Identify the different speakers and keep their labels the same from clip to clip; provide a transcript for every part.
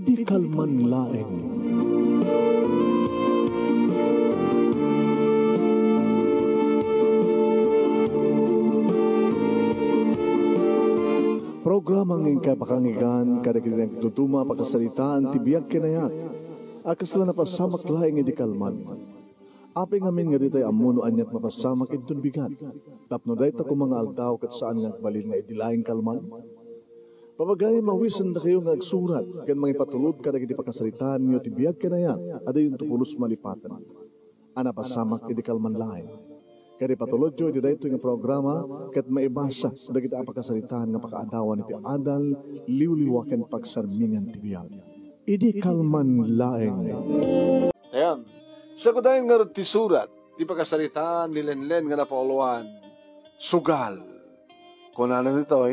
Speaker 1: Idi kalman laeng. Programa ng kapakangigan, kadagitang tutuma pagkasalitaan, tibiyag kinayat, akas na napasamak laeng idi kalman. Aping amin nga ditay amuno anyat mapasamak itun bigat. Tapno dahi ta mga aldaw kat saan nga balil nga idilaeng kalman. Pamagay mawisan na kayo nga agsurat, kan mga ipatulod ka na giti pakasalitaan nyo, tibiyag ka na yan, ada yung tupulos malipatan. Ana pasamak iti kalman lain. Kaya patulod nyo, iti dahito yung programa, kat maibasa, na kita pakasalitaan nga pakaadawan iti adal, liwliwaken pagsarmingan tibiyag. Idi kalman laeng.
Speaker 2: Ayan, sa kudahin nga ti surat, ti pakasalitaan, nilenlen nga napauluan, sugal. Kung ano nito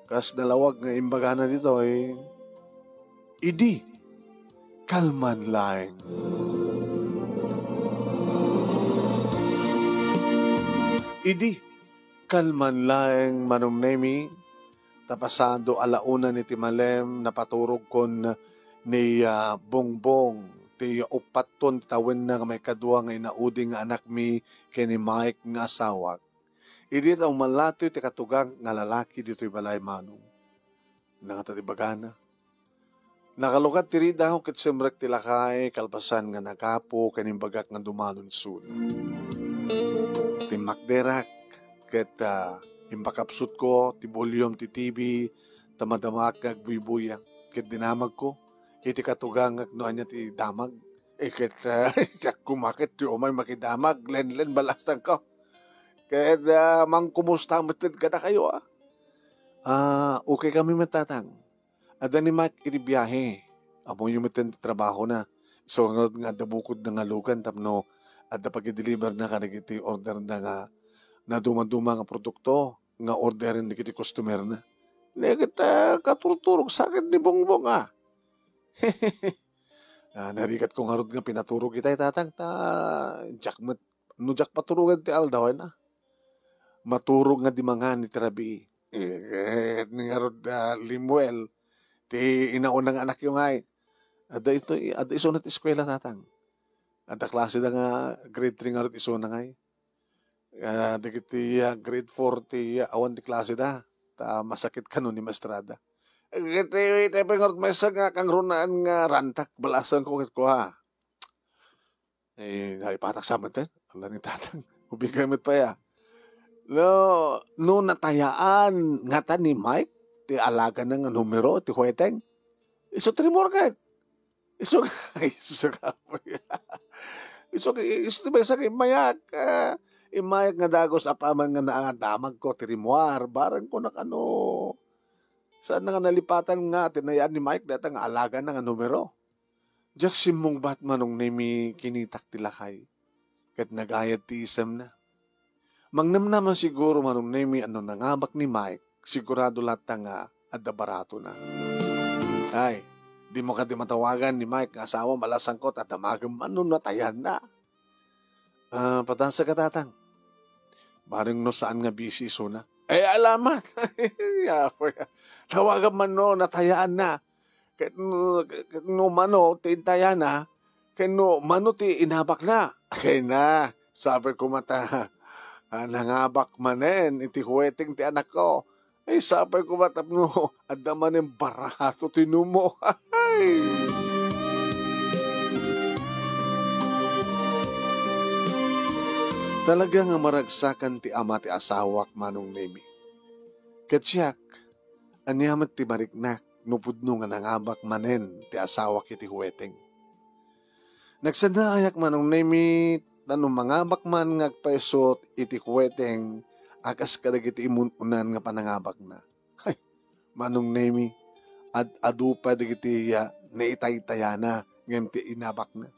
Speaker 2: kas dalawag nga imbaga na dito idi kalman laeng. Idi kalman laeng manumnemi tapasado alauna ni Timalem napaturog kon ni Bongbong ti upaton tawin na may kadwa nga inauding nga anak mi kay ni Mike nga asawak. Idi ang malatoy ti katugang nga lalaki dito'y balay manong. Nangatadibagana. Nakalukat ti rida ho ket semrek ti lakay kalpasan nga nagapo kanimbagak nga dumanon sun. Ti makderak ket imbakapsut ko ti volume ti TV tamadamak kag buybuya ket dinamag ko iti katugang no anya ti damag ket kumakit ti umay makidamag len balasan ko. Kaya kumusta matid ka na kayo okay kami matatang. Ada ni Mike iribiyahe. Amo yung matid trabaho na. So nga dabukod na nga lugan tapno ada pag-deliver na kanagiti order na nga na duma-duma nga produkto nga orderin di kiti customer na. Negit katurturog sa akin ni Bongbong narikat ko nga rod nga pinaturog itay tatang jack paturugan ti aldaw na. Maturog nga di mga ni Terabi. Nga rod Limuel, ti inaunang anak yung Ada iso na ti eskwela tatang. Ada klase na nga grade 3 nga rod iso na Ada kiti grade 4 ti awan ti klase da. Ta masakit ka nun ni Mastrada. Kiti nga rod may isa nga kang runaan nga rantak. Balasan ko ko naipatak sa matin. Ala ni tatang. Ubigamit pa No natayaan nga ta ni Mike, ti alaga na nga numero, ti huweteng. Iso trimorgat. Iso ti ba sa imayak. Imayak nga dagos apaman nga naadamag ko, ti rimuar. Barang ko saan na nga nalipatan nga, tinayaan ni Mike, data nga alaga na nga numero. Diyak simong batmanong nimi kinitak ti lakay. Kat nagayad ti isam na. Mangnam naman siguro manong nemi nangabak ni Mike, sigurado lahat nga adda barato na. Ay, di mo ka di matawagan ni Mike, asawa malasangkot at damagam natayan na. Patansa ka tatang. Baring saan nga busy na. Alamat. Tawagan man natayaan na. Kahit tintayan na. Kahit ti inabak na. Kaya na, sabi ko mata, nangabak manen, iti huweting ti anak ko. Ay, sabi ko matapno, adda manen barato tinumo. Talaga nga maragsakan ti ama ti asawak manong nemi. Katsyak, anyamat ti mariknak, nupudno nga nangabak manen ti asawak iti huweting. Nagsandaayak manong nemi, tanong mga bakman nga paisot iti kuweteng akas kadagiti imununan nga panangabak na. Ay, manong nemi, adupa dagiti naitay-tayana ngem ti inabak na.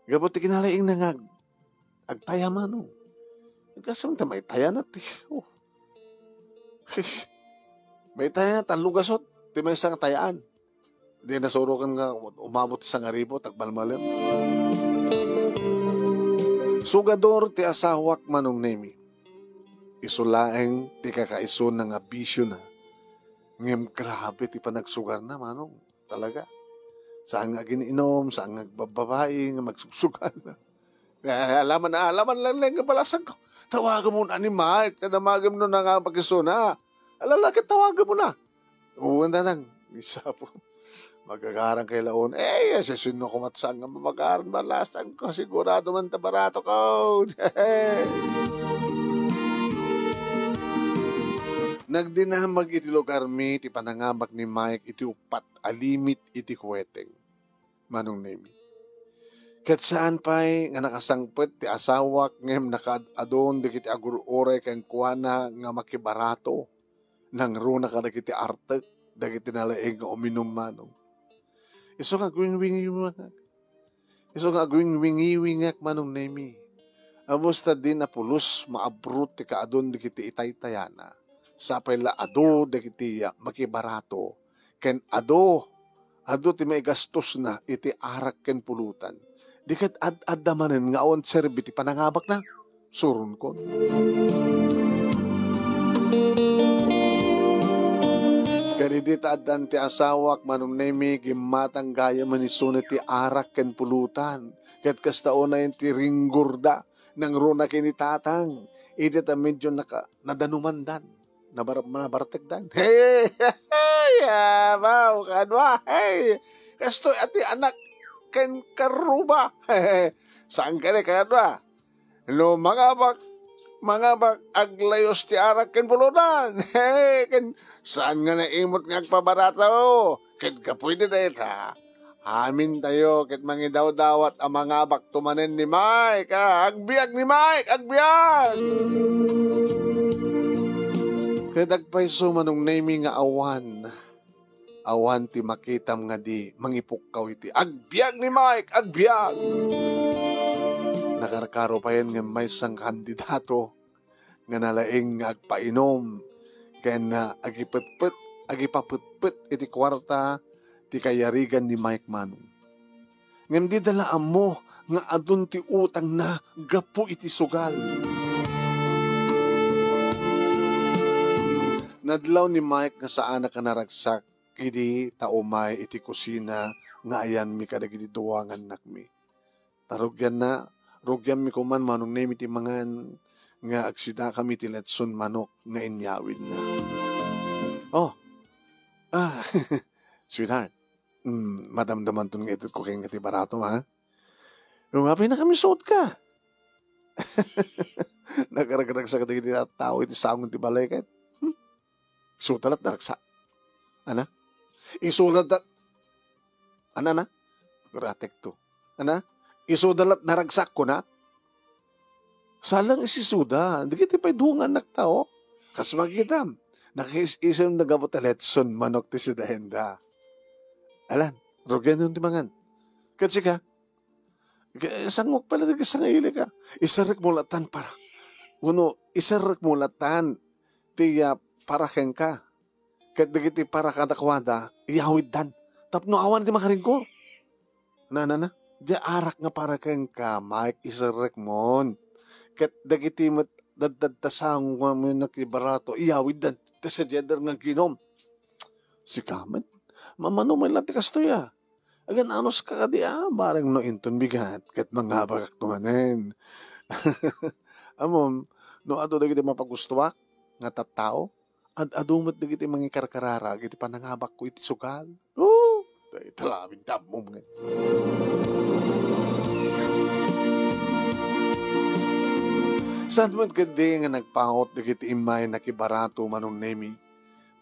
Speaker 2: Gabot ti kinalaing na agtaya manong. Kasam ta may taya na ti. May taya na talugasot, ti may isang tayaan. Di nasurukan nga umabot sa ngaribo, tagbalmalem. Sugador ti asawak manong nemi. Isulaeng ti kakaiso na nga bisyo na. Ngem grabe ti panagsugar na manong. talaga. Saan nga giniinom, saan nga bababae, nga magsugsugan. Alaman lang nga balasag ko. Tawagan mo na ni Mike, tanamagam no na nga pagkisuna. Alalaki, tawagan mo na. Uwan na lang, isa po. Magagarang kay Laon. Sino kumatsang nga mamagaran balasag ko. Sigurado man tabarato ko. Nagdinamag iti lugarmi, iti panangabak ni Mike, iti upat, alimit, iti kuweteng. Manong Nemi. Kat saan pa'y nga nakasangpet, ti asawak, ngem nakaadon, di kiti agurure, kang kuwana, nga makibarato, nang runa ka na kiti artek, da kiti nalaeng nga uminom manong. Iso nga gwing-wingi-wingak, Manong Nemi. Amusta din na pulos, maabrut, ti kaadon, di kiti itay-tayana. Sapay la ado dagiti makibarato ken ado ti may gastos na iti arak ken pulutan di ket ad-adamanen nga on serbi ti panangabak na surun ko ken idi addan ti asawak Manong Nemi gimatang gaya manisunit ti arak ken pulutan ket kastao na ti ringgurda nang runa kini tatang idi ta medyo nadanumandan nabaratagdan. Hey! Wow! Kanwa! Hey! Kastoy ati anak ken karuba. Saan ka rin kanwa? No, mga bak aglayos ti arak ken pulutan. Hey! Ken saan nga naimot nga agpabarato? Ken kapoy na tayo ta. Amin tayo ket mangidaw-dawat ang mga bak tumanen ni Mike. Agbiag ni Mike! Agbiag! Kaya dagpayso Manong Nemi nga awan ti makitam nga di mangipukkaw iti. Agbiag ni Mike! Agbiag! Nakarkaro pa yan nga may isang kandidato nga nalaing nga agpainom kaya na agipaputput iti kwarta ti kayarigan ni Mike Manong. Ngam di dalaan mo nga adun ti utang na gapu iti sugal. Nadlaw ni Mike nga saan ka naragsak, idi taumay iti kusina, nga ayan mi kadagiti duwangan nakmi. Tarugyan mi kuman Manong Nemi ti mangan, nga agsida kami ti letson manok, nga inyawid na. Sweetheart, madamdaman to nga ito ko kayong ti barato, ha? Rumapay na kami suot ka. Nakaragdag sa kadagiti tao, iti sangon ti balay kahit. Isulat naragsak. Ana? Isulat na... Ana? Ratek to. Ana? Isulat naragsak ko na? Salang isisuda. Hindi kita pa'y dungan nak tao. Kas magitam. Nakisisam na gabot aletson manok ti si dahenda. Alan, rogyan yung timangan. Kasi ka, sangok pala na sa ngayon ka. Isarik mulatan para. Isarik mulatan. Tiya para keng ka. Kat dagiti para kadakwada, iyawid dan. Tapno awan di makaringkor. Na. Di arak nga para keng ka, Mike, isarek mon. Kat dagiti dadtasang mo nakibarato, iyawid dan. Tasa jeder nga ginom. Si Kamen, mamano may lati kastoya. Agan anos ka kadi barang no inton bigat, kat mga bagak tumanen. Amom, no ato dagiti mapagustuwak, nga tattao, adumot na giti mga karkarara, giti panangabak ko iti sukal. Ito labing tabmom nga. Saan mo gadi nga nagpaot na giti imay nakibarato Manong Nemi,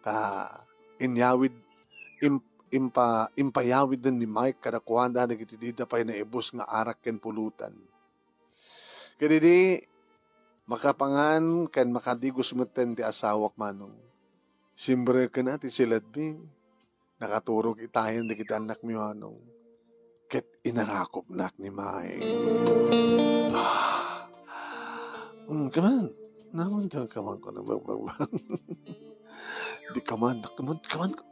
Speaker 2: ta inyawid, impayawid din ni Mike kadakwanda na giti dida pa'y naibos nga arak ken pulutan. Kaya di, makapangan kan makadigos meten ti asawak Manong. Simbre ka na ti siladbing. Nakaturog itayan di kita anak mi Manong. Ket inarakop nak ni Mai. Kaman. Naman dyan kaman ko na bagbang. Di kaman.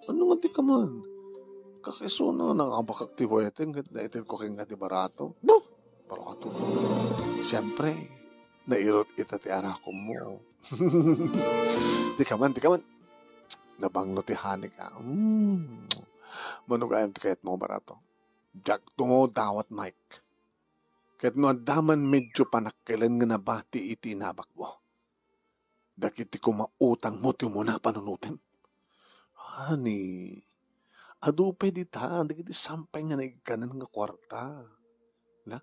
Speaker 2: Ano nga di kaman? Kakiso na nakabakak ti weteng. Naitin ko kaya nga di barato. Barato. Siyempre. Nairot ita ti arakom mo. Di kaman. Nabangno ti hanik ka. Manugayam ti kayat mo barato. Jak tungo dawat Mike. Kahit no daman medyo panakailan nga nabati iti nabak mo. Dakiti ko mautang mo ti muna panunutin. Hani, adu pwede ta, dakiti sampay nga nagkanan nga kwarta. Na?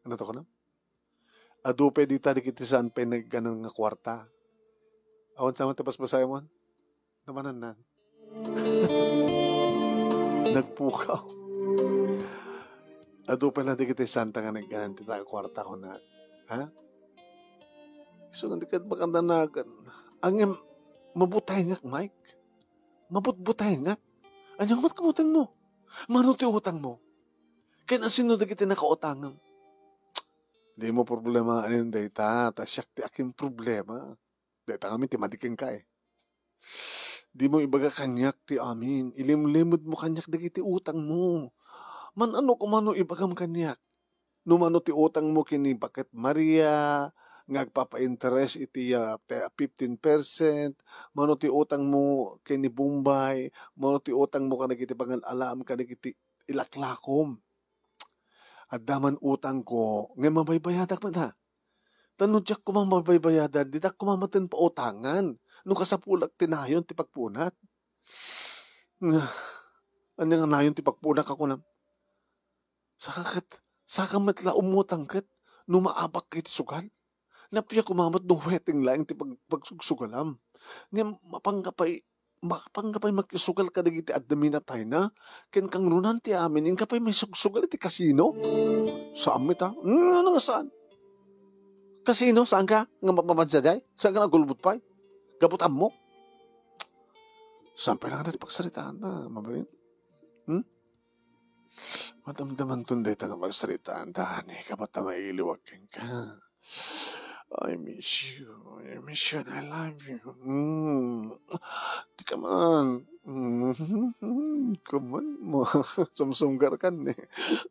Speaker 2: Ano to ka na? Adu pwede ta, dakiti sampay nagkanan nga kwarta. Awan sama tapas basaya mo? Namanan na. Nagpukaw. Adu pala dakiti santa nga nagkanan ti ta kwarta ko na. Ha? So, nandikat bakanda na ang mabutay nga, Mike. Mabutbutay nga. Anyang mat kabutang mo? Manuti utang mo. Kaya na sino na kita nakautangan? Di mo problema anin dayta. Ta siyak ti aking problema. Dayta kami ti madiking ka eh. Di mo ibaga kanyak ti amin. Ilimlimod mo kanyak da kiti utang mo. Man ano kumano ibagam kanyak. Numano ti utang mo kini Bakit Maria, ngagpapa-interest iti 15%, mano ti utang mo kini Bombay, mano ti utang mo kanag iti alam kanag iti ilaklakom. At daman utang ko, ngay mabaybayadak man ha. Tanudyak ko mang mabaybayadan, di tak kumamatin pa utangan. Nung kasapulak tinayon ti pagpunak. Ano nga nayon ti pagpunak ako na. Saka matla umutang kat, numaabak kiti sugal. Napiya kumamat no wedding lang ti pagsugalam. Ngayon mapangkapay makisugal ka dagiti adami na tayo na. Ken kang runan ti amin, yung kapay may sugal iti kasino. Saan mo ta? Ano nga saan? Kasino? Saan ka? Nga mapamadsaday? Saan ka nagulbot pa? Gabutan mo? Saan pa lang natin pagsalitaan na, mabalin? Madamdaman tunday ta nga pagsalitaan tani, kapata mailiwag ka. I miss you. I miss you and I love you. Di ka man. Come on mo. Samsunggar ka ne.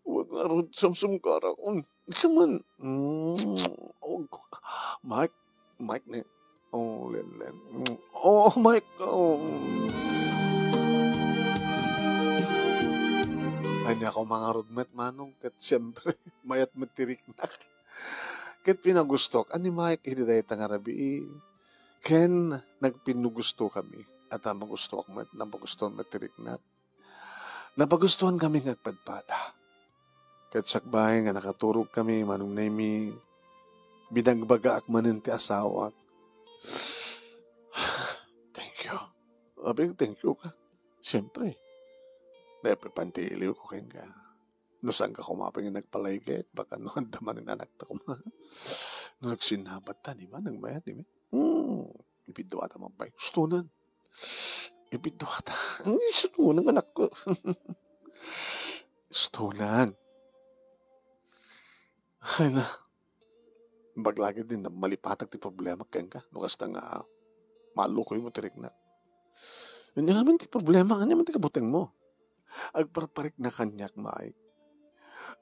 Speaker 2: Huwag nga rin samsunggar ako. Di ka man. Oh, Mike ne. Oh, Len. Oh, Mike. Oh. Ay, niya ako mga roadmet manong. Kat siyempre, mayat matiriknak. Ket pinagustok, ani Mike, hindi dahi tangarabi. Ken, nagpinugusto kami. At magusto ako, napagustuhan matiriknak. Napagustuhan kami ngagpadpada. Ket sakbahay nga nakaturog kami, manong naimi, binagbaga ak manin ti asawa. Thank you. Abing thank you ka. Siyempre. Naipipantiliw ko kayo ka. No saan ka kumapang yung nagpalaygit, baka no andaman yung anak ta kuma. No nagsinabat ta, di ba? Nagmayat, di ba? Ibido ata mabay. Gusto nun. Ibido ata. Gusto nun ang anak ko. Gusto nun. Ay na. Baglagi din na malipatag ti problema kayo ka. No kasta nga malukoy mo tirik na. Yun yung namin ti problema. Ano naman ti kabuteng mo? Agparparik na kanyak, Mike.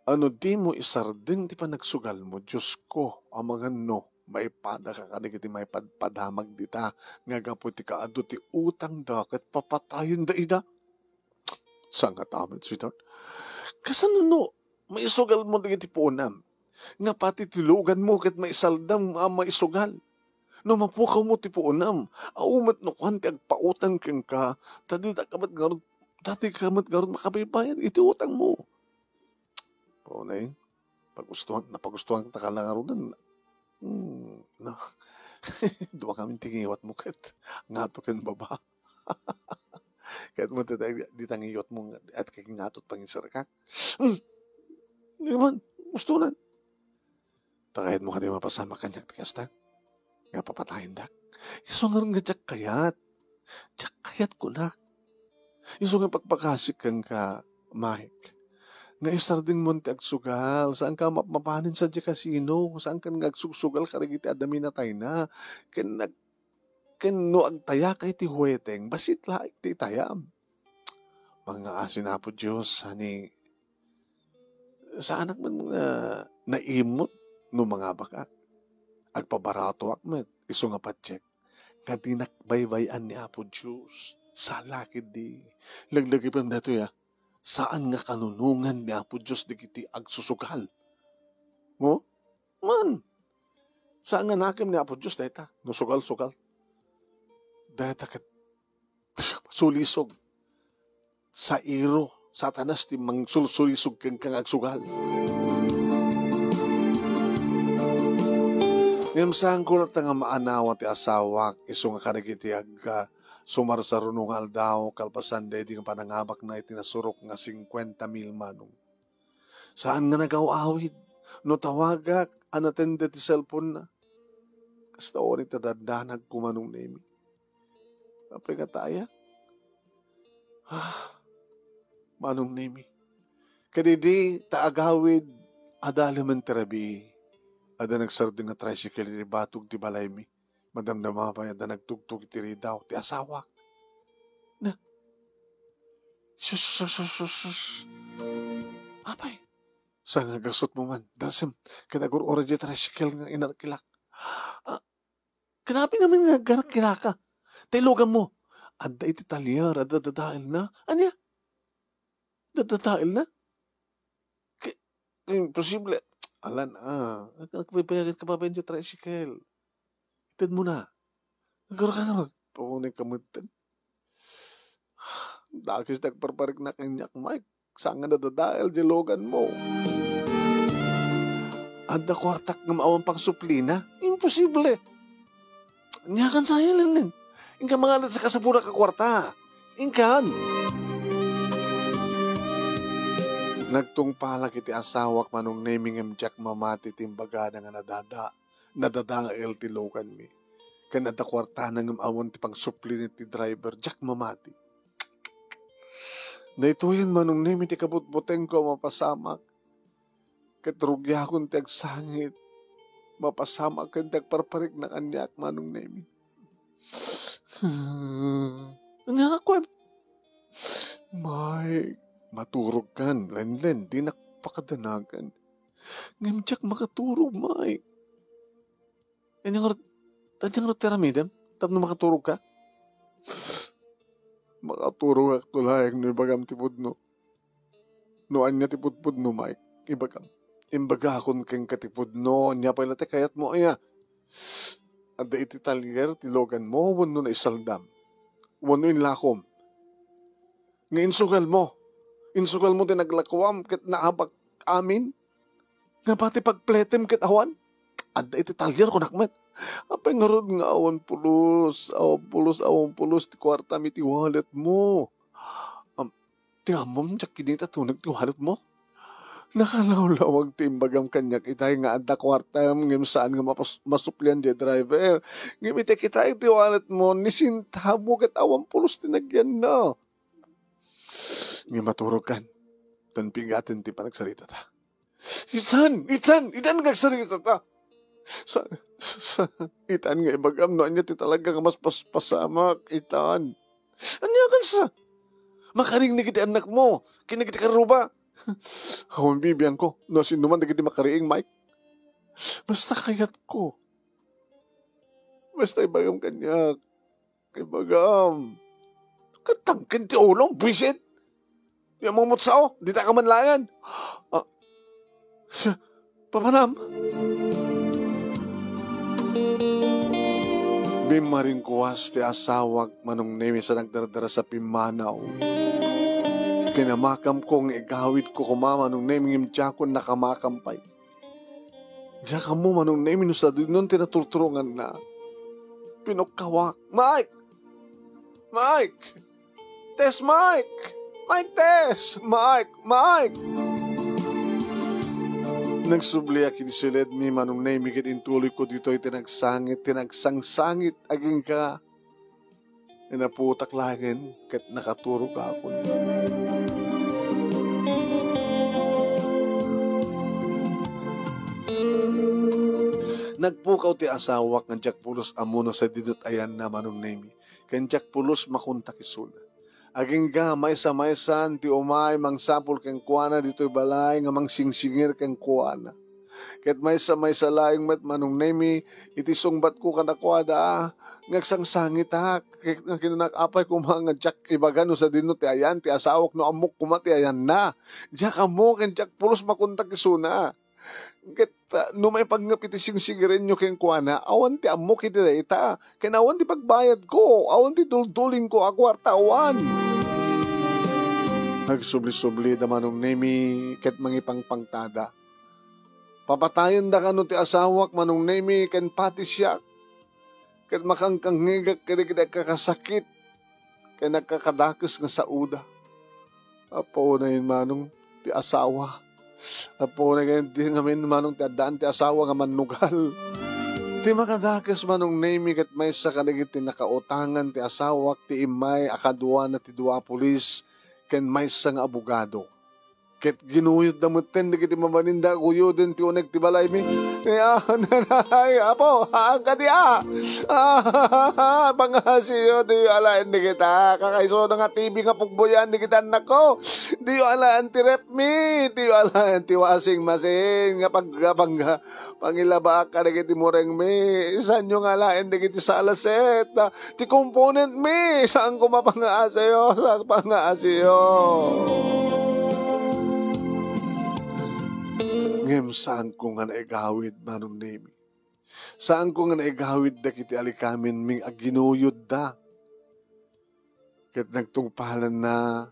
Speaker 2: Ano di mo isarding ti pa nagsugal mo, Diyos ko, amang ano, maipada ka kanig iti maipadamag dita, nga gapo ti kaado ti utang dakat papatayon da ida. Saan nga tamit, sweetheart? Kasano no, maisugal mo di iti punam, nga pati tilugan mo kat maisaldam maisugal. No mapukaw mo ti punam, aumat no kwan ti agpautang keng ka, dati kamat garod makabaybayan, iti utang mo. O na yun, napagustuhan ta ka lang arunan. No. Dua kami tingiwat mo kat. Ngato ken baba. Kahit mo di tangiwat mo at kakingatot pangisar ka. Hindi man, gustunan. Takahit mo ka di mapasama kanyak tikasta. Nga papatayin dak. Iso nga rin nga jak kayat. Jak kayat ko na. Iso nga pagpakasik kang ka, Mike. Nga isarding mo ti agsugal, saan ka mapanin sa di kasino, saan ka nga agsusugal karagiti adami na tayo na, ken no agtaya kay ti huweteng, basit laik ti tayam. Mga asin na po Diyos, hani, sa anak man mga naimot, no mga baka, agpabarato akmet, iso nga patsek, nga dinakbaybayan ni Apo Diyos. Salakid di. Laglagi pa dato ya. Saan nga kanunungan ni Apo Diyos di kiti agsusugal? Mo? Man. Saan nga nakim ni Apo Diyos dahita? Nusugal-sugal. Dahita kat sulisog. Sa iro. Satanas ti mangsulsulisog kang agsugal. Ngam saan ko lang nga maanawa ti asawak. Iso nga kanagiti sumarsarunong aldaw. Kalpasan di nga panangabak na itinasurok nga 50,000 manong. Saan nga nagaw-awid? No tawagak, anatende ti cellphone na. Kasta orin tadadanag kumanong nemi. Kapag kataya? Manong nemi. Kadidi, taagawid, adalaman terabi. Ada nagsarding nga tricycle ti batog ti balay mi. Madamdama pa ada nagtugtog ti ridaw ti asawak. Na. Sus. Apay. Sa nga gasot mo man. Dasem, kadagur ora di tricycle nga inarkilak. Kanapi namin nga garakilaka. Tilogan mo. Ada iti talyar, ada dadail na. Anya? Dadail na? Imposible. Alan, nagpapayagan ka pa ba yung tricycle? Itad mo na. Nagkaroon. Paunay kamutan. Dakis nagparparik na kanyak, Mike. Saan nga nadadail, dilogan mo? Ada kwartak ng maawang pang suplina? Imposible. Nyakan sa'yo, Lilin. Inka mga sa kasapura ka kwarta. Inkan. Nagtungpala kiti asawak manong naming Jack mamati timbaga nga nadadael ti lokan mi. Kanada kwarta ng awon ti pang supli ni ti driver Jack mamati. Naituyan manong nami ti kabutbuteng ko mapasamak. Katrugya akong ti agsangit. Mapasamak kan ti agparparik na kanyak manong nami. Ano ko? Mike. Maturog kan, Len, di nakpakadanagan. Ngayon, Jack, makaturog, Mike. Tanyang teramidam, tapos makaturog ka? Makaturog ak tulayag no ibagam tipudno. Noan niya tipudpudno, Mike. Imbaga akong keng katipudno, niya pa ilate kayat mo, aya. Ada iti talyer, tilogan mo, wano na isaldam. Wano inlakom. Ngayon sugal mo. Insugal mo tinaglakwam ket naabak amin. Nga pati pagpletem ket awan. Adda iti talyer ko nakmet. Apay nga rod nga awan pulos ti kwarta mi ti wallet mo. Tiamom tsak kinita tunag ti wallet mo. Nakalawlawag ti imbagam kanyak itay nga adda kwarta ngem saan nga masuplian di driver. Ngem iti kitay ti wallet mo nisinta mo ket awan pulos tinagyan na. Nga maturog kan. Tanpigatin ti panagsarita ta. Itan nagsasalita ta. Itan nga ibagam no anya ti talaga nga mas pasamak. Itan. Anya kan sa? Makaring ni kiti anak mo. Kinagiti karuba. Hawang bibiyan ko. No sinuman na kiti makariing, Mike. Basta kayat ko. Basta ibagam kanyak. Ibagam. Katangkin ti ulong, bisit. Yung mumut sao, di ta ka manlayan. Pamanam. Bimaring kuwas ti asawag manong nemi sa nagdardara sa pimanaw. Kinamakam kong igawid ko kumama nung nemi ngimtiyakon nakamakampay. Diya ka mo manong nemi no sa nun tinaturturungan na. Pinukawak. Mike! Tess, Mike! Nagsubli aki di silid mi manong naimigit intuloy ko dito ay tinagsangsangit aging ka. Inaputak lagin kat nakaturog ako. Nagpukaw ti asawak ng Jack Pulos amuno sa didot ayan na manong naimi. Ken Jack Pulos makunta kisuna. Aging gamay sa maysan ti umay mangsapol keng kuana dito'y balay nga mangsingsingir keng kuana. Ket may sa laing met manong nemi, iti sungbat ko kanakwada, ngagsang sangit ha, nga kinunakapay ko mga jak ibaga no sa dino ti ayan, ti asawak no amok kuma ti ayan na. Jak amok, and jak pulos makuntak isuna. Ket no may pagnapiti sing sigarin nyo keng kuana, awan ti amok iti dayta, ken awan ti pagbayad ko, awan ti dulduling ko akwartawan. Nagsubli-subli da manong nemi, ket mangipang pangtada. Papatayan da kano ti asawak manong nemi ken pati siya. Ket makangkangigak kaya kakasakit. Kaya nagkakadakis nga sa uda. Apo na yun manong ti asawa. Apo na yun ti ngamin manong ti adaan ti asawa nga manugal. Ti makadakis manong nemi ket may sa kanigit ti nakautangan ti asawak ti imay akadwa na ti dua pulis ken may sa nga abogado. Ket ginuyod na muten, di kiti mamaninda, guyodin ti uneg ti balay mi. Nanay, apo, hangga di pangasiyo, di alaan di kita. Kakaiso na nga TV nga pugboyan, di kita anak ko. Di alaan ti rep mi, di alaan ti wasing masin, nga pangilaba ka di kiti mureng mi. Isan yung alaan di kiti salaset, ti component mi, saan ko mapangasiyo, saan pangasiyo. Ngem saan ko nga naigawid manong nemi. Saan ko nga naigawid da kiti alikamin ming aginuyod da. Ket nagtungpalan na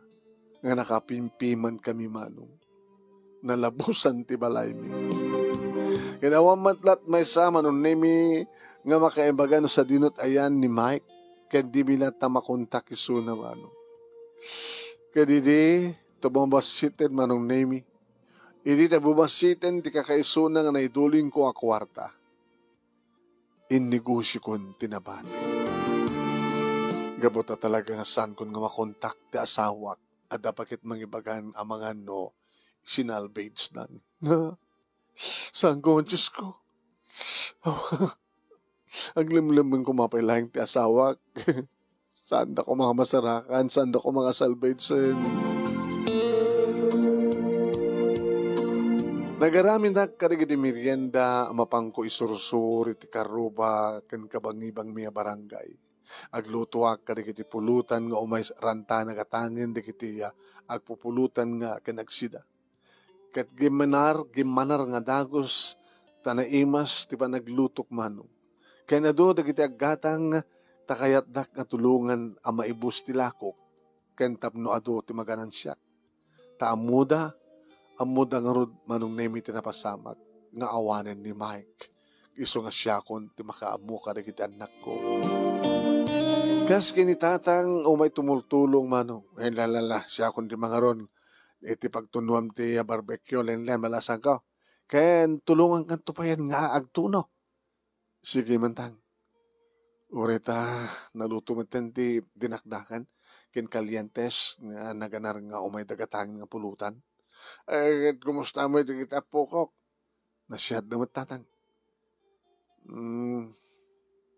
Speaker 2: nga nakapimpiman kami manong. Nalabusan ti balay mi. Kinawang matlat may sa manong nemi nga makaibaga no sa dinot ayan ni Mike. Ket di binata makontak isuna manong. Ket di tumabasitin manong nemi. Hindi na bumasitin ti kakaisuna nga naiduling ko a kwarta. Innegosyo kon tinabati. Gabota talaga nga saan kon nga makontak ti asawak at dapakit mangibagan amangan no sinalvage nan. Saan ko, Diyos ko? Aglimlimin ko mapailaing ti asawak. Saan da ko mga masarakan? Saan da ko mga salvage? Nagaramin na karigiti merienda, mapangko isursur, iti karuba, ken kabangibang miya barangay. Aglutuak karigiti pulutan nga umay ranta nagatangin, dikiti agpupulutan nga kinagsida. Ket gimanar nga dagos, tanaimas, ti pa naglutok manong. Kaya na do, dagiti aggatang, takayat dak nga tulungan ang maibus ti lakok, ken tapno ado ti maganan siya. Taamuda, amuda nga rod manong nemi tinapasamak nga awanen ni Mike. Iso nga siya kon ti makaamu ka kiti anak ko. Kas kinitatang o may tumultulong manong. Lalala siya kon ti mangaron. Iti pagtunuam ti barbecue len malasan ko. Ken tulungan kan tupayan nga agtuno. Sige mantang. Ureta naluto meten ti dinakdakan. Ken kalientes nga naganar nga umay dagatangin nga pulutan. Kumusta mo ito kita pokok? Nasyad naman tatang.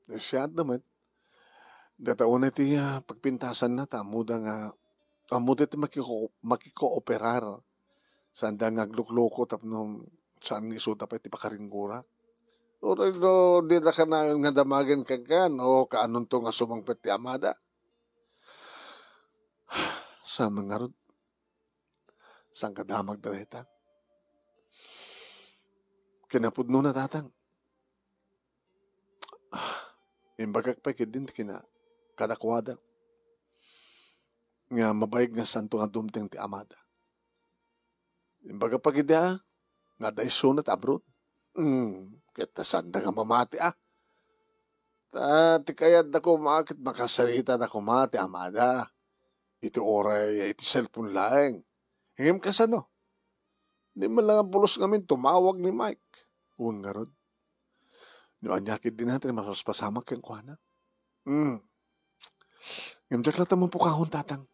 Speaker 2: Nasyad naman. Dataon na iti pagpintasan na amuda iti makiko-operar. Saan da nga aglukloko tapno saan isuta pa iti pakaringgura. O di na ka na nga damagan kagan o kaanon to nga sumangpet ti amada. Sa mga rod. Sang kadamag dalita. Kinapudno na tatang. Imbagak pa din kina kadakwada. Nga mabayag nga santo nga dumteng ti amada. Imbagak pa gida nga daiso na tabrod. Kita sanda nga mamati Ti kayad na ko makit makasalita na kumati amada. Ito oray, iti cellphone laeng. Hingim ka sa no. Di man lang ang pulos ngamin tumawag ni Mike. Uwan nga rod. Anyakit din natin maspasamak yung kuhana. Ngimjak lang tamang pukahon tatang.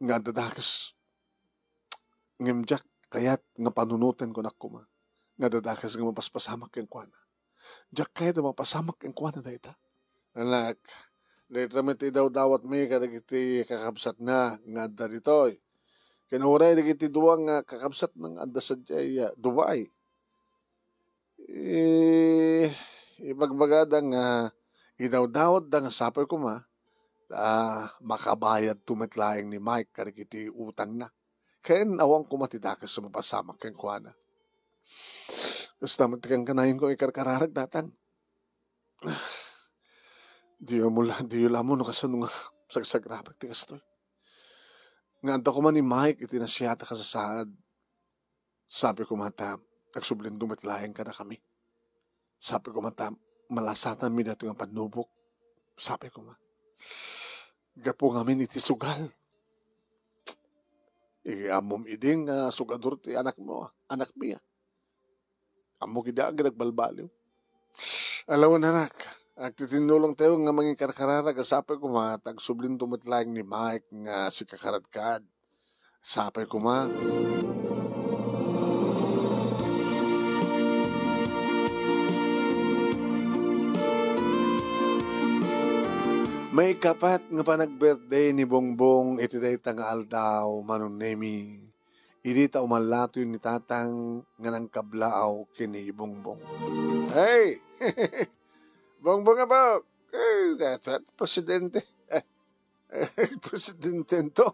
Speaker 2: Nga dadakas. Ngimjak kayat nga panunutan ko na kuma. Nga dadakas nga mapaspasamak yung kuhana. Jak kayat nga mapasamak yung kuhana da ita. Anak, dito miti daw dawat may kadagiti kakabsat na nga daritoy. Kinuray dagiti duwang kakabsat ng anda sa Dubai. Ibagbagada nga idawdawad da nga sapay ko makabayad tumitlaing ni Mike karikiti utang na. Kaya awang kumatidakas sa mapasamak kang kuana. Basta matikang kanayin ko ikarkararag datang. Diyo lamon no kasano nga sagsagrabag tigas to. Nga anta ko man ni Mike iti nasyata ka sa saad. Sabi ko mata, nagsublin dumitlaing ka na kami. Sabi ko mata, malasatan mi dato nga panubok. Sabi ko gapo ngamin iti sugal. Amom iding sugador ti anak mo, anak miya. Amo kida ang nagbalbaliw. Alam mo na anak, agtitinulong tayo nga manging karkararag. Sabi ko tagsublin tumitlaing ni Mike nga si kakaradkad. Sabi ko may kapat nga panag-birthday ni Bongbong iti dayta nga aldaw manunemi. Idi ta umalato ni tatang nga nang kablaaw kini Bongbong. Hey! Bongbong nga hey, presidente. Presidente to.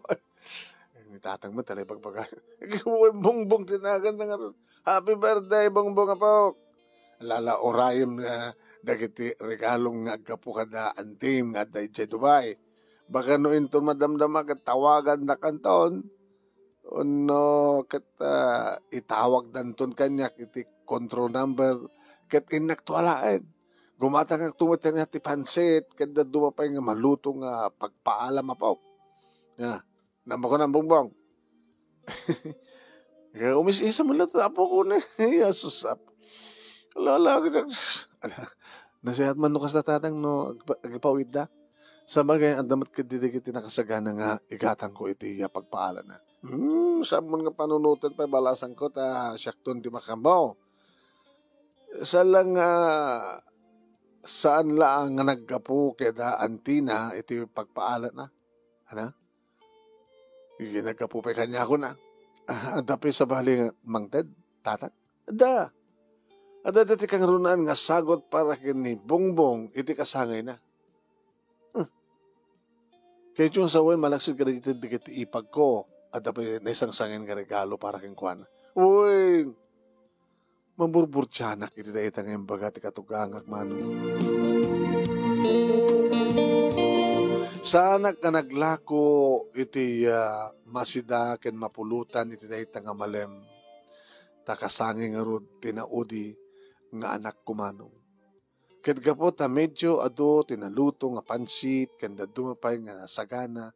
Speaker 2: Ni tatang mo talay pagpagay. Bongbong tinagan na nga. Happy birthday, Bongbong nga po. Lala orayim nga dagiti regalong nga agkapukada antim nga day Dubai. Baka no into madamdama kat tawagan na kanton. No kat itawag danton kanya iti control number kat inaktualain. Gumata nga tumatan nga ti pansit kat dumapay nga maluto nga pagpaalam apaw. Namba ko ng Bongbong. Kaya umis-isa mo lang tapo ko na. Yasusap. Nasihat man no kas natatang no agpawid da. Sa bagay, ang damat kiti nakasagana nga igatang ko iti pagpaalan na. Sabon nga panunutan pa balasan ko ta syakton di makambaw. Saan lang nga nagkapo keda antina iti pagpaalan na. Ano? Nagkapo pa kanya ako na. Adapi sa bali nga mangted, tatak. Da. Ada dati kang runaan nga sagot para kini Bongbong iti kasangay na. Kaya yung sawin malaksid ka dito dikit ipag ko at dapat na isang sangin nga regalo para kang kuwana. Uy! Mamburburtiyanak iti dahil ngayong bagati katugangak mano. Sana ka naglako iti masida ken mapulutan iti dahil nga malem. Takasangin nga rod tinaudi nga anak kumanong. Ket gapot medyo ado tinaluto nga pansit kanda dumapay nga sagana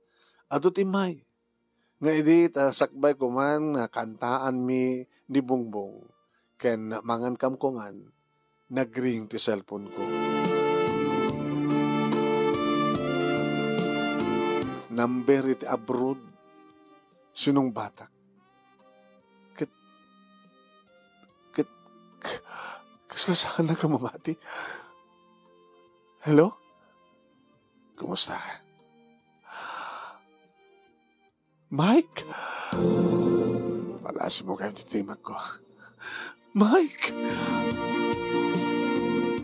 Speaker 2: ado timay. Nga idi sakbay kuman nga kantaan mi ni Bongbong ken mangan kam kuman nagring ti cellphone ko. Number iti abroad sinong batak. Kaslasana ka mamati. Hello? Kumusta ka? Mike? Palas mo kayo titimag ko. Mike?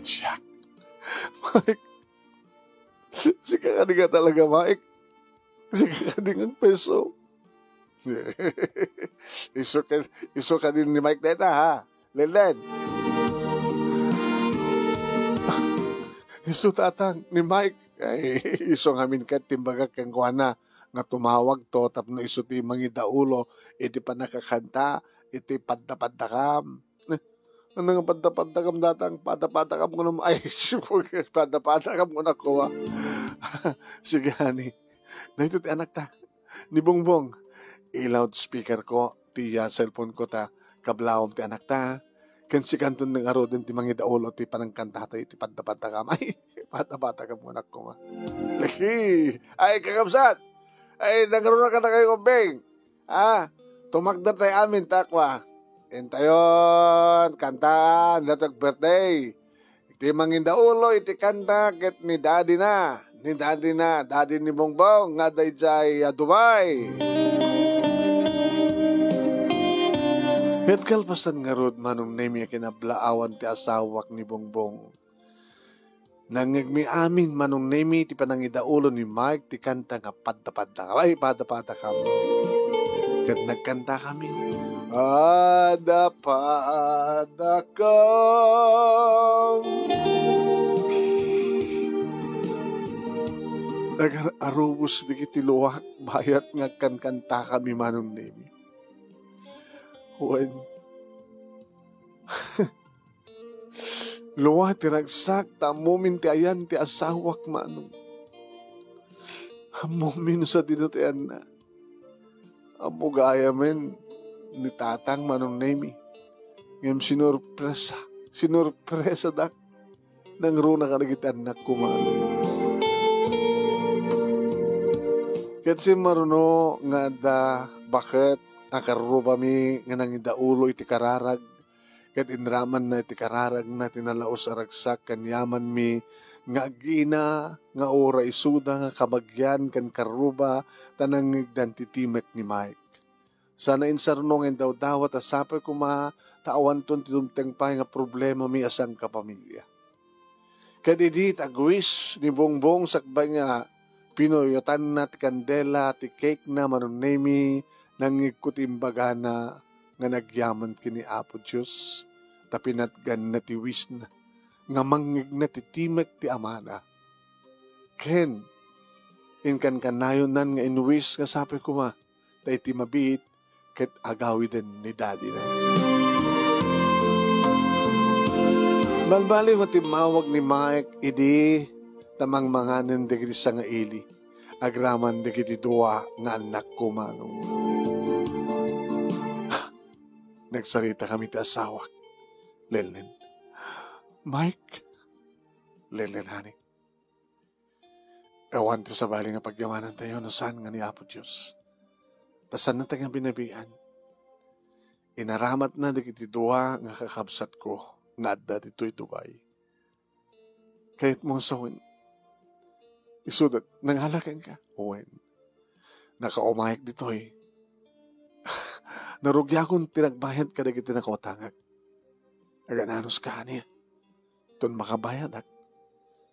Speaker 2: Jack? Mike? Sika ka nga talaga, Mike. Sika ka ng peso. Iso ka din ni Mike Neta, ha? Lelen. Iso tatang ni Mike. Ay, iso ngamin ka timbaga kang kuana nga tumawag to tapno iso ti mangidaulo iti pa nakakanta iti padda-paddakam. Ano nga padda-paddakam datang padda-paddakam ko naman. Ay, padda-paddakam ko na ko. Sige, honey. Na ito ti anak ta. Ni Bongbong. I-loudspeaker ko ti cellphone ko ta. Kablawom ti anak ta. Ken si kanton ng aro din ti mangidaulo ti panangkantata iti padda-paddakam. Ay, padda-paddakam ko na ko. Ay, kakabsat. Ay, nagkaroon na ka na kayo kumbing. Tumagdat tayo amin, takwa. Entayon, kantaan, latag birthday. Iti mangindaulo, iti kanta, ket ni daddy na. Daddy ni Bongbong, nga day jay Dubai. Ket kalpasan nga rod manong nemi kinablaawan ti asawak ni Bongbong. Nangagmi amin manong nemi ti panangidaulo ni Mike ti kanta nga padda-padda. Ay, padda-padda kami. Ket nagkanta kami. Padda-padda kami. Nag-arubos di kiti luwak bayat nga kanta kami manong nemi. When luwa ti ragsak ta amumin ti ayan ti asawak manong. Amumin sa dinutian na. Amu gaya men ni tatang manong nemi. Ngem sinurpresa dak nang runa kanagitan na kumanong. Ket si maruno nga da bakit akaruba mi nga nangidaulo iti kararag. Ket inraman na iti kararag na tinalaos aragsak kanyaman mi nga agina nga ora isuda nga kabagyan kan karuba tanangigdan ti timek ni Mike. Sana insarno nga daw dawat asapay kuma taawan ton ti dumteng pa nga problema mi asang kapamilya. Ket idi agwis ni Bongbong sakbay nga pinoyotan na ti kandela ti cake na manon nemi nangigkot imbaga na nga nagyaman kini Apo Diyos tapinatgan na ti wis na nga mangig na ti timek ti amana. Ken inkan kanayon nan nga inwis nga sapi ko ma ta iti mabit ket agawi den ni daddy na. Balbali mo timawag ni Mike idi tamang manganen dagiti sa nga ili. Agraman dagiti dua nga anak ko manong. Nagsarita kami ti asawak. Lelen. Mike. Lelen, honey. Ewan ti sabali nga pagyamanan tayo no saan nga ni Apo Diyos. Tasan na tayo binabian. Inaramat na dagiti dua nga kakabsat ko nga adda dito'y Dubai. Kahit mong sawin, isudat, nanghalakan ka. Uwen. Nakaumayag dito'y. Narugya kong tinagbayad ka dagiti nakawatangag. Agananos ka niya. Tun makabayadak.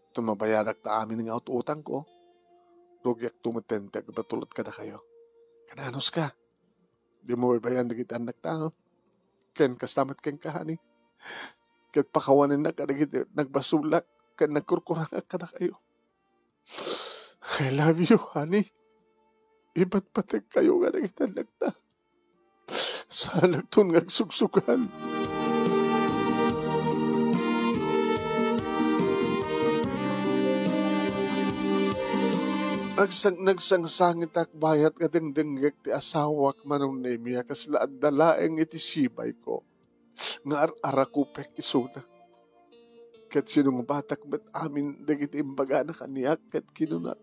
Speaker 2: Tun mabayadak ta amin nga utang ko. Rugyak tumatentag batulot ka na kayo. Kananos ka. Di mo bayan dagiti anak tao. Ken kastamat ken kahani. Ket pakawanan na ka dagiti nagbasulak. Ken nagkurkurangak ka na kayo. I love you, honey. Iba't patag kayo nga dagiti anak ta. Sa nagtun ngagsugsugan. Nagsangsangit ak bayat nga dengdenggek ti asawak manong nemiya kasla at dalaeng iti sibay ko. Nga arakupek isuna. Kat sinong batak ba't amin dagiti imbaga na kaniyak kat kinunat.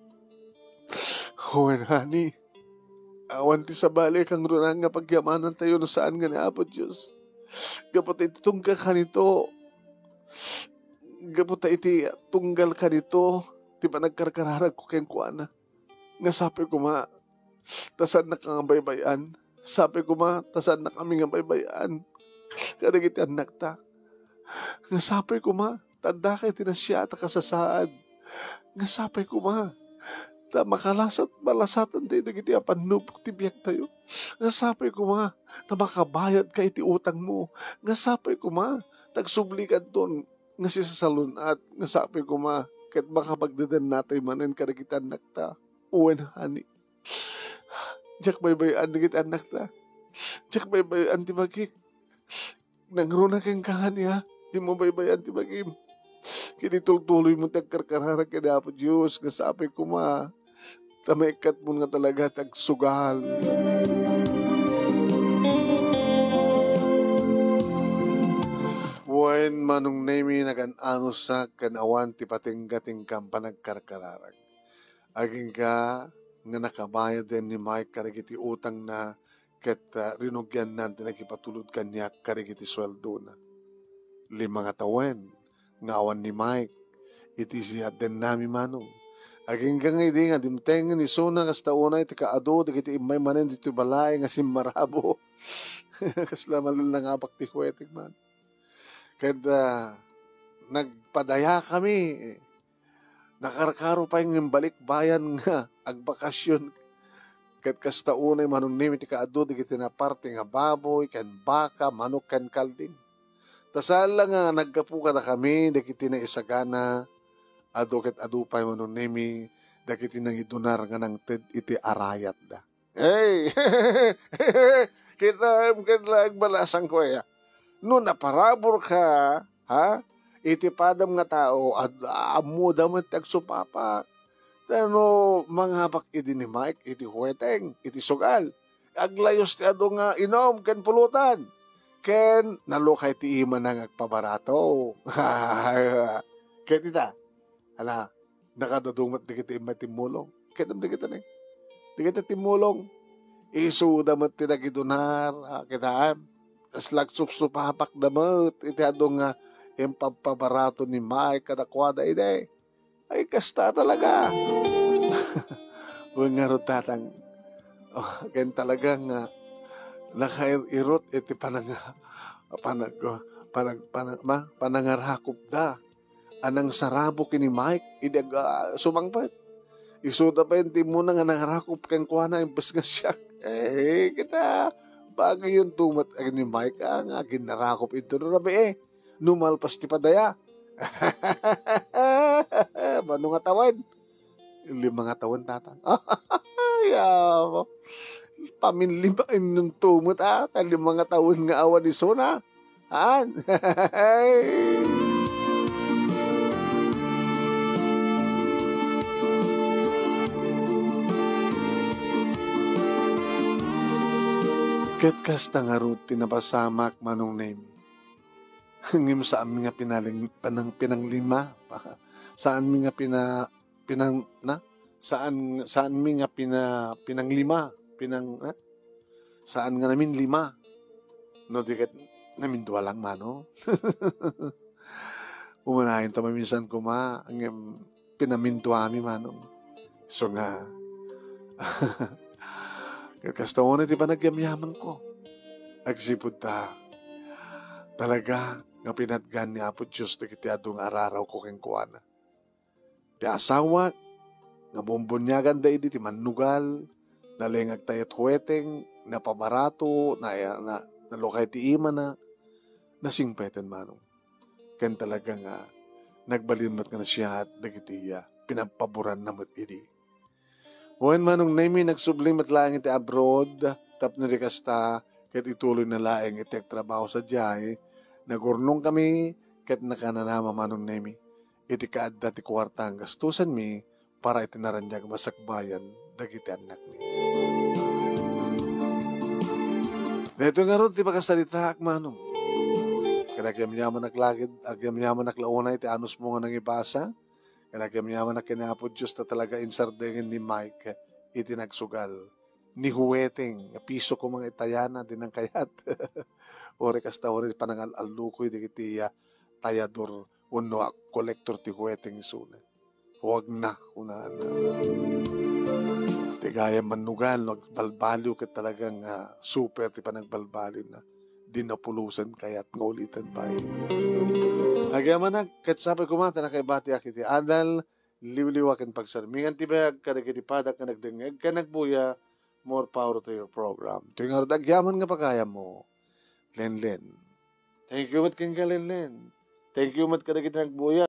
Speaker 2: Huwen, honey. Awan ti sabali kang runang nga pagyamanan tayo no saan nga ni Apo Diyos. Gapot iti tunggal ka nito. Gapot iti tunggal ka nito. Ti ba nagkarkararag ko ken kuana. Nga sabi ko ma, tasan na kang baybayan. Sabi ko ma, tasan na kami nga baybayan. Kadagiti anak ta. Nga sabi ko ma, tanda kay tinasya ta kasasaad. Nga sabi ko ma, ta makalasat malasatan tayo nagiti apanupok ti biyak tayo. Nga sabi ko ma, ta makabayad ka iti utang mo. Nga sabi ko ma, tagsublikan ton nga si sasalunat. Nga sabi ko ma, kahit makapagdadan natin manen kadagiti anak ta. Uwen, honey. Diyak baybayan dagiti anak ta. Diyak baybayan ti magik. Nangruna kang kahani ha. Di mo baybayan ti magim. Kinitultuloy mo tagkarkararag ka na Apo Diyos. Nga sabi ko ma, tamaikat mo nga talaga tagsugal. Wen manong nemi nagan-ano sa kanawan ti patinggating kampa nagkarkararag. Aging ka nga nakabayad din ni Mike karigiti utang na ket rinugyan natin nagipatulod kanya karigiti sweldo na. 5 nga tawen nga awan ni Mike iti siya din nami manong. Aging ka nga hindi nga dimteng ni Sona kasta una iti kaado digiti imay manen dito balay nga simmarabo. Kasla malul na nga bakti huweting man. Kada nagpadaya kami, nakarkaro pa yung balik bayan nga, agbakasyon. Kat kasta unay manunimit ka adu, di kita na parte nga baboy, kan baka, manok, kan kalding. Tasala nga nagkapu ka na kami, di kita na isagana, adu kat adu pa yung manunimi, di kita nang idunar nga ng iti arayat da. Hey! Kita lang balasang ko ya. No naparabor ka, ha? Iti padam nga tao, amu damat tagsupapak. Ano, mga bak iti ni Mike, iti huweteng, iti sugal. Aglayos ti ado nga inom, ken pulutan. Ken, nalukay ti ima nang agpabarato. Ken ita, ala, nakadadumat di kita ima timulong. Ken di kita ni, di kita timulong. Isu damat ti nagidunar, kita, as lagsupsupapak damat, iti ado nga impapabarato ni Mike, kadakwada ide. Ay, kasta talaga. Huwag nga ro tatang, kaya talagang nakairot iti panangarakop da. Anang sarabo kini Mike, idag sumangpat. Isuda pa yun, mo na nga nangarakop kang kuha imbes nga siya. Kita, bago yun tumat ni Mike, nga ginarakop ito na rabi numalpas ti padaya. Mano nga tawan? 5 nga tawan tatang. Yaw. Paminlimain ng tumot 5 nga taon nga awan ni Sona. Han? Ket kasta nga ruti na pasamak manong name. Ngim saan mi nga pinanglima saan mi nga saan mi nga pinanglima saan nga namin 5 no diket namin 2 lang mano. Umanahin ta maminsan kuma ang pinamintuami manong so nga kasta mo na di ba nagyamyaman ko agsipod ta talaga nga pinatgan ni Apo Diyos na kiti adong araraw ko keng kuwana. Ti asawa, nga bumbunyagan da idi ti manugal, nalengag tayat huweteng, napabarato, nalukay ti ima na, nasingpeten manong. Ken talaga nga, nagbalinmat ka na siya at nagiti pinapaboran na mat idi. Huwen manong nami nagsublimat lang iti abroad, tapno di kasta, ket ituloy na laeng itek trabaho sa jay, nagurnong kami, ket nakananama manong nemi. Iti kaadda ti kwarta ang gastusan mi, para itinaranyag masakbayan, dagiti anak mi. Dito nga ron, ti pagkasalita ak manong. Kanagyam-yaman naklagid, agyam-yaman naklaunay, ti anus mo nga nang ipasa. Kanagyam-yaman nakinapo Diyos na talaga insardengin ni Mike, iti nagsugal. Ni huweteng, piso ko mga itayana, din ang kayat. Ore kasta ore panangal-alukoy di kiti tayador uno kolektor ti huweteng isuna. Huwag na kunaan. Ti gaya manugal, nagbalbaliw kat talagang super ti panagbalbaliw na dinapulusan kayat ngaulitan pa yun. Nagyaman na, kat sabi kumata na kay bati akiti adal, liwliwakan pagsarmingan ti bayag, kadagiti padak na nagdengeg, ka nagbuya, more power to your program. Ito yung agyaman nga pagkaya mo. Len. Thank you mat kang ka Len. Thank you mat kadagiti nagbuya.